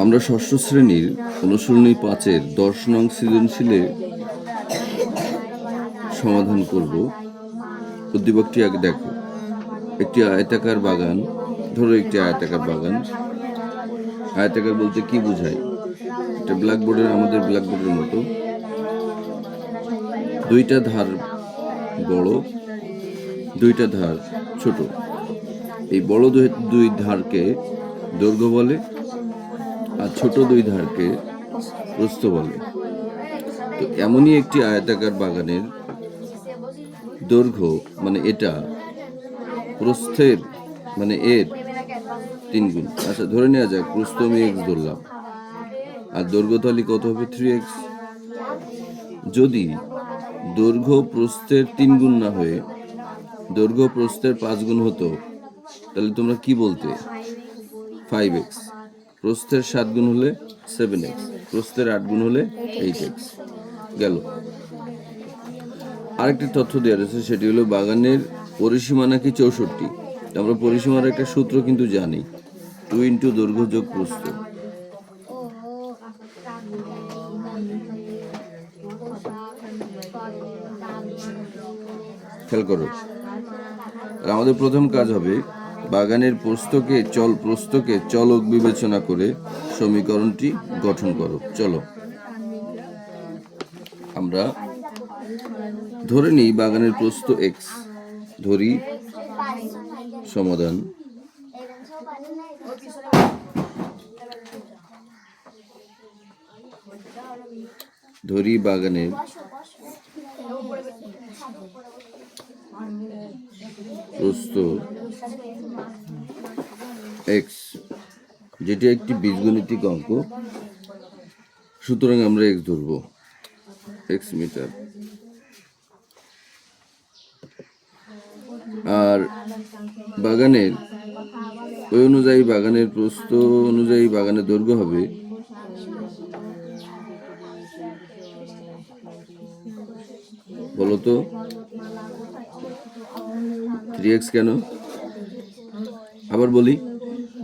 আমরা ষষ্ঠ শ্রেণীর অনুশীলনী 5-এর 10 নং সৃজনশীলে সমাধান করব। উদ্দীপকটি আগে দেখো। একটি আয়তাকার বাগান, ধরো একটি আয়তাকার বাগান। আয়তাকার বলতে কি বোঝায়? এটা আমাদের ব্ল্যাকবোর্ডের মতো। দুইটা ধার বড়, দুইটা ধার ছোট। এই বড় দুই ধারকে দৈর্ঘ্য বলে, আর ছোট দুই ধারকে প্রস্থ বলে। তো এমনই একটি আয়তাকার বাগানের দৈর্ঘ্য মানে এটা প্রস্থের মানে এর 3 গুণ। আচ্ছা, ধরে নেওয়া যাক প্রস্থ আমি x ধরলাম, আর দৈর্ঘ্য তাহলে কত হবে? 3x। যদি দৈর্ঘ্য প্রস্থের 3 গুণ না হয়ে দৈর্ঘ্য প্রস্থের 5 গুণ হতো, তাহলে তোমরা কি বলতে? 5x। প্রস্থের 7 গুণ হলে 7x, প্রস্থের 8 গুণ হলে 8x। গেল। আরেকটি তথ্য দেওয়া রয়েছে, সেটি হলো বাগানের পরিসীমা নাকি 64। আমরা পরিসীমার একটা সূত্র কিন্তু জানি, 2 ইন্টু দৈর্ঘ্য যোগ প্রস্থ। খেয়াল করো। আর আমাদের প্রথম কাজ হবে বাগানের প্রস্থকে চলক বিবেচনা করে সমীকরণটি গঠন করো। চলো আমরা ধরে নিই বাগানের প্রস্থ x, ধরি সমাধান। ধরি বাগানের প্রস্থ x, যেটি একটি বীজগণিতিক অঙ্ক, সুতরাং আমরা x ধরব, x মিটার। আর বাগানের ওই অনুযায়ী বাগানের প্রস্থ অনুযায়ী বাগানের দৈর্ঘ্য হবে বলতো 3x। কেন? আবার বলি,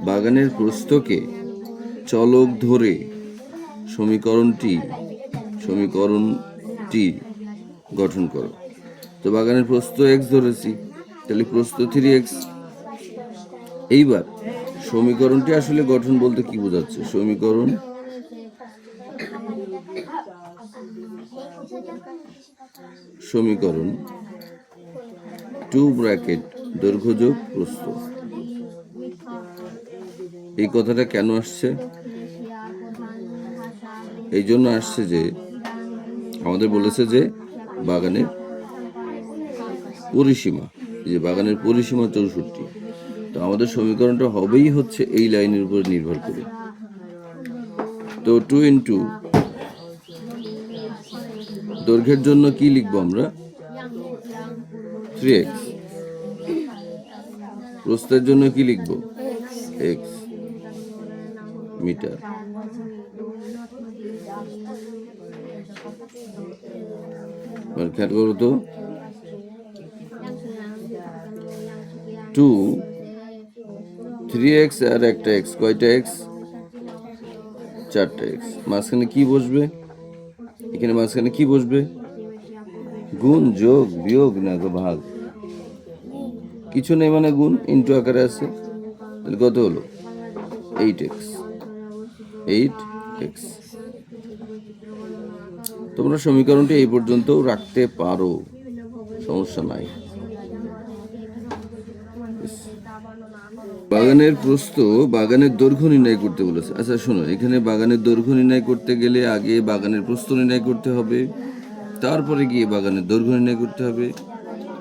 বাগানের প্রস্থকে চলক ধরে সমীকরণটি গঠন করো। তো বাগানের প্রস্থ x ধরেছি, তাহলে প্রস্থ 3x। এইবার সমীকরণটি আসলে গঠন বলতে কি বোঝাচ্ছে? সমীকরণ সমীকরণ 2 ব্র্যাকেট দৈর্ঘ্য যোগ প্রস্থ। এই কথাটা কেন আসছে? এই জন্য আসছে যে আমাদের বলেছে যে বাগানের পরিসীমা 64। তো আমাদের সমীকরণটা হবেই হচ্ছে এই লাইনের উপর নির্ভর করে। তো 2 ইন্টু দৈর্ঘ্যের জন্য কি লিখবো আমরা? 3x। প্রস্থের জন্য কি লিখবো? x metre. খেয়াল করো তো, 2 3x আর একটা x, কয়টা x? 4টা x। মাঝখানে কি বসবে? এখানে মাঝখানে কি বসবে? গুণ, যোগ, বিয়োগ না ভাগ? কিছু নেই, মানে গুণ ইন্টু আকারে আছে। তাহলে কত হলো? 8x। তোমরা সমীকরণটি এই পর্যন্ত রাখতে পারো, সমস্যা নাই। বাগানের প্রস্থ বাগানের দৈর্ঘ্য নির্ণয় করতে বলেছে। আচ্ছা শোনো, এখানে বাগানের দৈর্ঘ্য নির্ণয় করতে গেলে আগে বাগানের প্রস্থ নির্ণয় করতে হবে, তারপরে গিয়ে বাগানের দৈর্ঘ্য নির্ণয় করতে হবে,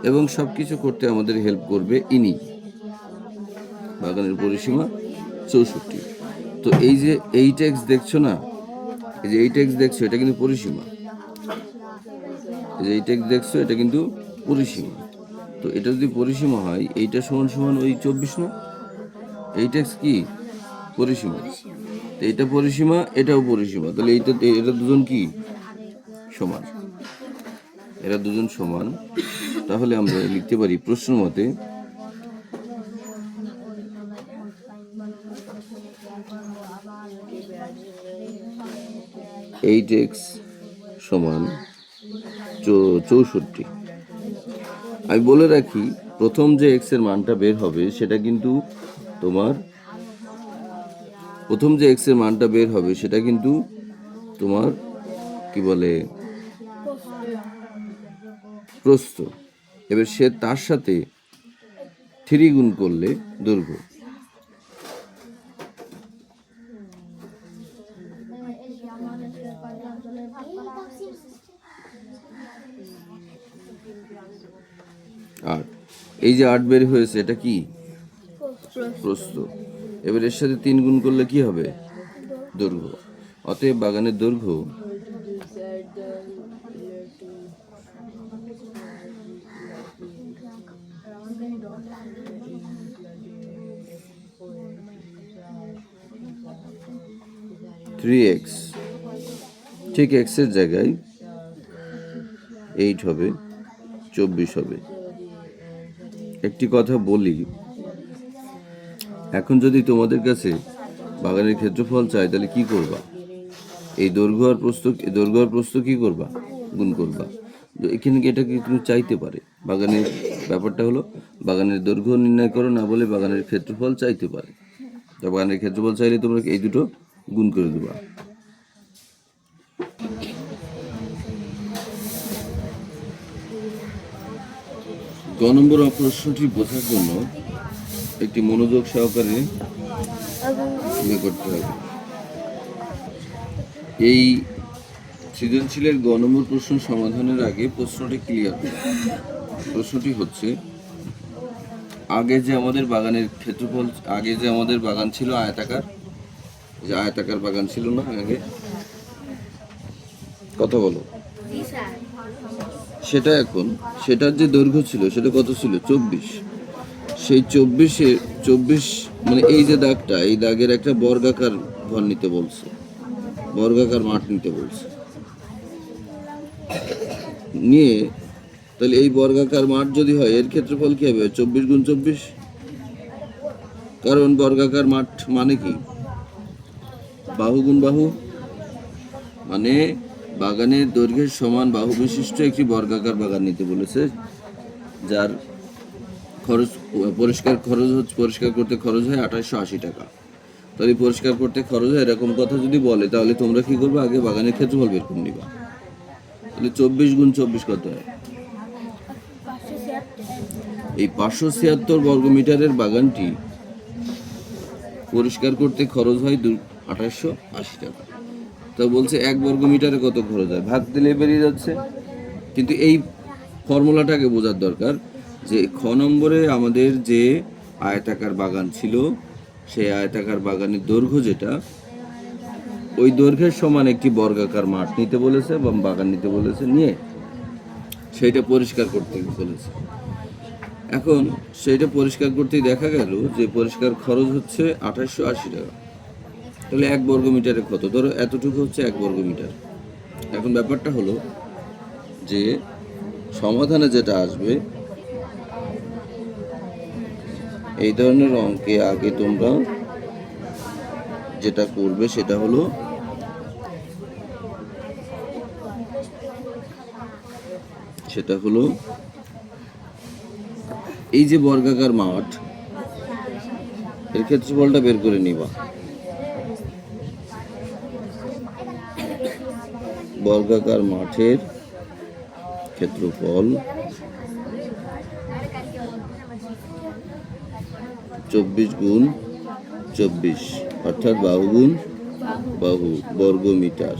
এবং সবকিছু করতে আমাদের হেল্প করবে ইনি। বাগানের পরিসীমা 64। তো এই যে 8x দেখছো না, এই যে 8x দেখছো, এটা কিন্তু পরিসীমা। এই যে 8x দেখছো, এটা কিন্তু পরিসীমা। তো এটা যদি পরিসীমা হয়, এইটা সমান সমান ওই 24 না? 8x কি পরিসীমা? তো এটা পরিসীমা, এটাও পরিসীমা। তাহলে এটা দুজন কি সমান? এরা দুজন সমান। তাহলে আমরা লিখতে পারি প্রশ্ন মতে 8x সমান 64। আমি বলে রাখি, প্রথম যে x এর মানটা বের হবে সেটা কিন্তু তোমার কি বলে প্রস্থ। এবার সে তার সাথে 3 গুণ করলে দৈর্ঘ্য। আর এই যে 8 বের হয়েছে এটা কি প্রস্থ। এবার এর সাথে 3 গুণ করলে কি হবে দৈর্ঘ্য। অতএব বাগানের দৈর্ঘ্য ঠিক x এর জায়গায় 8 হবে, 24 হবে। একটি কথা বলি, এখন যদি তোমাদের কাছে বাগানের ক্ষেত্রফল চাই তাহলে কি করবা? এই দৈর্ঘ্য আর প্রস্থ কি করবা? গুণ করবা। এখানে এটা কি তুমি চাইতে পারে। বাগানের ব্যাপারটা হলো বাগানের দৈর্ঘ্য নির্ণয় করো, না বলে বাগানের ক্ষেত্রফল চাইতে পারে। তো বাগানের ক্ষেত্রফল চাইলে তোমরা এই দুটো গুণ করে দেবা। গ নম্বর প্রশ্নটি বোঝার জন্য একটি মনোযোগ সহকারে করতে হবে। এই সৃজনশীলের গ নম্বর প্রশ্ন সমাধানের আগে প্রশ্নটি ক্লিয়ার। প্রশ্নটি হচ্ছে, আগে যে আমাদের বাগানের ক্ষেত্রফল, আগে যে আমাদের বাগান ছিল আয়তাকার, যে আয়তাকার বাগান ছিল না আগে, কথা বলো, সেটা এখন সেটার যে দৈর্ঘ্য ছিল সেটা কত ছিল? 24। সেই 24 মানে এই যে দাগটা, এই দাগের একটা বর্গাকার ঘর নিতে বলছে, বর্গাকার মাঠ নিতে বলছে। নিয়ে তাহলে এই বর্গাকার মাঠ যদি হয় এর ক্ষেত্রফল কি হবে? 24 গুণ 24। কারণ বর্গাকার মাঠ মানে কি? বাহু গুণ বাহু, মানে বাগানের দৈর্ঘ্যের সমান বাহু বিশিষ্ট একটি বর্গাকার বাগান নিতে বলেছে, যার পরিষ্কার করতে খরচ হয় 2880 টাকা। তাহলে পরিষ্কার করতে খরচ হয় এরকম কথা যদি বলে, তাহলে তোমরা কি করবে? আগে বাগানের ক্ষেত্রফল বের করে নিবা। তাহলে 24 গুণ 24 কত হয়? এই 576 বর্গমিটারের বাগানটি পরিষ্কার করতে খরচ হয় 2880 টাকা। তো বলছে 1 বর্গমিটারে কত খরচ হয়, ভাগ দিলে বেরিয়ে যাচ্ছে। কিন্তু এই ফর্মুলাটাকে বোঝার দরকার যে খ নম্বরে আমাদের যে আয়তাকার বাগান ছিল, সেই আয়তাকার বাগানের দৈর্ঘ্য যেটা, ওই দৈর্ঘ্যের সমান একটি বর্গাকার মাঠ নিতে বলেছে বা বাগান নিতে বলেছে, নিয়ে সেইটা পরিষ্কার করতে বলেছে। এখন সেইটা পরিষ্কার করতেই দেখা গেল যে পরিষ্কার খরচ হচ্ছে 2880 টাকা। তাহলে 1 বর্গমিটারে কত? ধরো এতটুকু হচ্ছে 1 বর্গমিটার। এখন ব্যাপারটা হলো যে সমাধানে যেটা আসবে, এই ধরনের অঙ্কে আগে তোমরা যেটা করবে সেটা হলো এই যে বর্গাকার মাঠ, এর ক্ষেত্রফলটা বের করে নিবা। বর্গাকার মাঠের ক্ষেত্রফল 24 গুণ 24, অর্থাৎ বাহু গুণ বাহু, বর্গমিটার।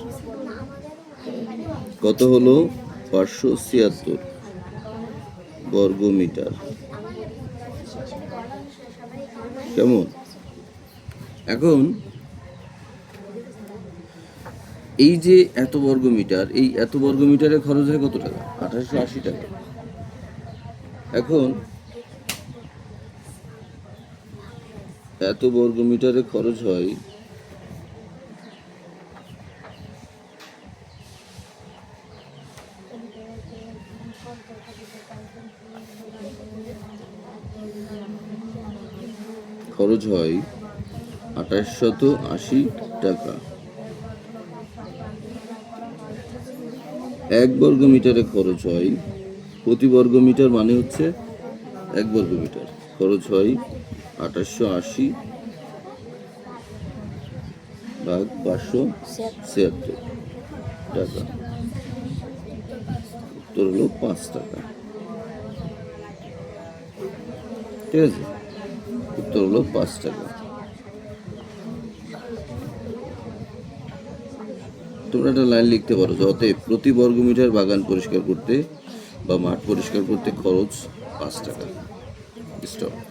কত হলো? 576 বর্গমিটার। কেমন? এখন এই যে এত বর্গমিটার, এই এত বর্গমিটারে খরচ হয় কত টাকা? 2880 টাকা। এখন এত বর্গমিটারে খরচ হয় 2880 টাকা। 1 বর্গ মিটারে খরচ হয়, প্রতি বর্গ মিটার মানে হচ্ছে 1 বর্গ মিটার, খরচ হয় 2880 ভাগ 576 টাকা। উত্তর হলো 5 টাকা। ঠিক আছে, উত্তর হলো 5 টাকা। তোমরা একটা লাইন লিখতে পারো যে অতএব প্রতি বর্গ মিটার বাগান পরিষ্কার করতে বা মাঠ পরিষ্কার করতে খরচ 5 টাকা। স্টপ।